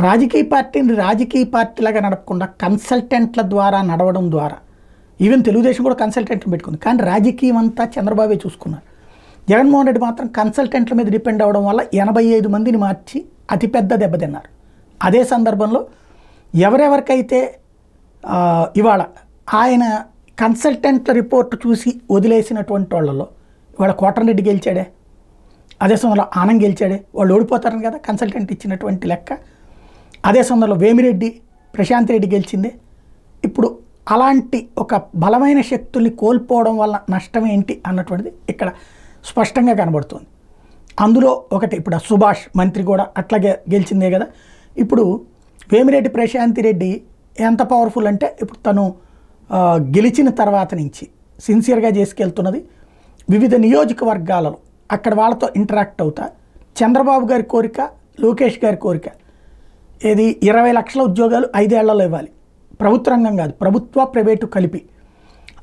రాజకీయ పార్టీని రాజకీయ పార్టీలాగా నడపకుండా కన్సల్టెంట్ల ద్వారా నడవడం ద్వారా, ఈవెన్ తెలుగుదేశం కూడా కన్సల్టెంట్లు పెట్టుకుంది, కానీ రాజకీయం అంతా చంద్రబాబే చూసుకున్నారు. జగన్మోహన్ రెడ్డి మాత్రం కన్సల్టెంట్ల మీద డిపెండ్ అవ్వడం వల్ల 85 మందిని మార్చి అతిపెద్ద దెబ్బతిన్నారు. అదే సందర్భంలో ఎవరెవరికైతే ఇవాళ ఆయన కన్సల్టెంట్ల రిపోర్ట్ చూసి వదిలేసినటువంటి వాళ్ళలో ఇవాళ కోటరెడ్డి గెలిచాడే, అదే సమయంలో ఆనంద్ గెలిచాడే, వాళ్ళు ఓడిపోతారని కదా కన్సల్టెంట్ ఇచ్చినటువంటి లెక్క. అదే సందర్భంలో వేమిరెడ్డి, ప్రశాంత్ రెడ్డి గెలిచిందే. ఇప్పుడు అలాంటి ఒక బలమైన శక్తుల్ని కోల్పోవడం వల్ల నష్టం ఏంటి అన్నటువంటిది ఇక్కడ స్పష్టంగా కనబడుతుంది. అందులో ఒకటి ఇప్పుడు సుభాష్ మంత్రి కూడా అట్లాగే గెలిచిందే కదా. ఇప్పుడు వేమిరెడ్డి ప్రశాంత్ రెడ్డి ఎంత పవర్ఫుల్ అంటే ఇప్పుడు తను గెలిచిన తర్వాత నుంచి సిన్సియర్గా చేసుకెళ్తున్నది వివిధ నియోజకవర్గాలలో అక్కడ వాళ్ళతో ఇంటరాక్ట్ అవుతా. చంద్రబాబు గారి కోరిక, లోకేష్ గారి కోరిక ఏది 20 లక్షల ఉద్యోగాలు 5 ఏళ్లలో ఇవ్వాలి, ప్రభుత్వ రంగం కాదు, ప్రభుత్వ ప్రైవేటు కలిపి.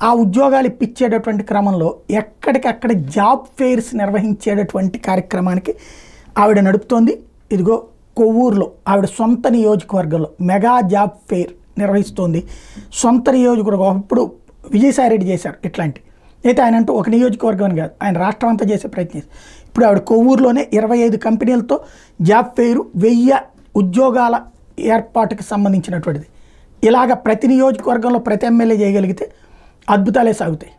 ఆ ఉద్యోగాలు ఇప్పించేటటువంటి క్రమంలో ఎక్కడికక్కడ జాబ్ ఫెయిర్స్ నిర్వహించేటటువంటి కార్యక్రమానికి ఆవిడ నడుపుతోంది. ఇదిగో కొవ్వూరులో ఆవిడ సొంత నియోజకవర్గంలో మెగా జాబ్ ఫెయిర్ నిర్వహిస్తోంది. సొంత నియోజకవర్గం ఇప్పుడు విజయసాయిరెడ్డి చేశారు ఇట్లాంటి. అయితే ఆయన అంటూ ఒక నియోజకవర్గం అని కాదు, ఆయన రాష్ట్రం అంతా చేసే ప్రయత్నం. ఇప్పుడు ఆవిడ కొవ్వూరులోనే 25 కంపెనీలతో జాబ్ ఫెయిర్ 1000 ఉద్యోగాల ఏర్పాటుకి సంబంధించినటువంటిది. ఇలాగ ప్రతి నియోజకవర్గంలో ప్రతి ఎమ్మెల్యే చేయగలిగితే అద్భుతాలే సాగుతాయి.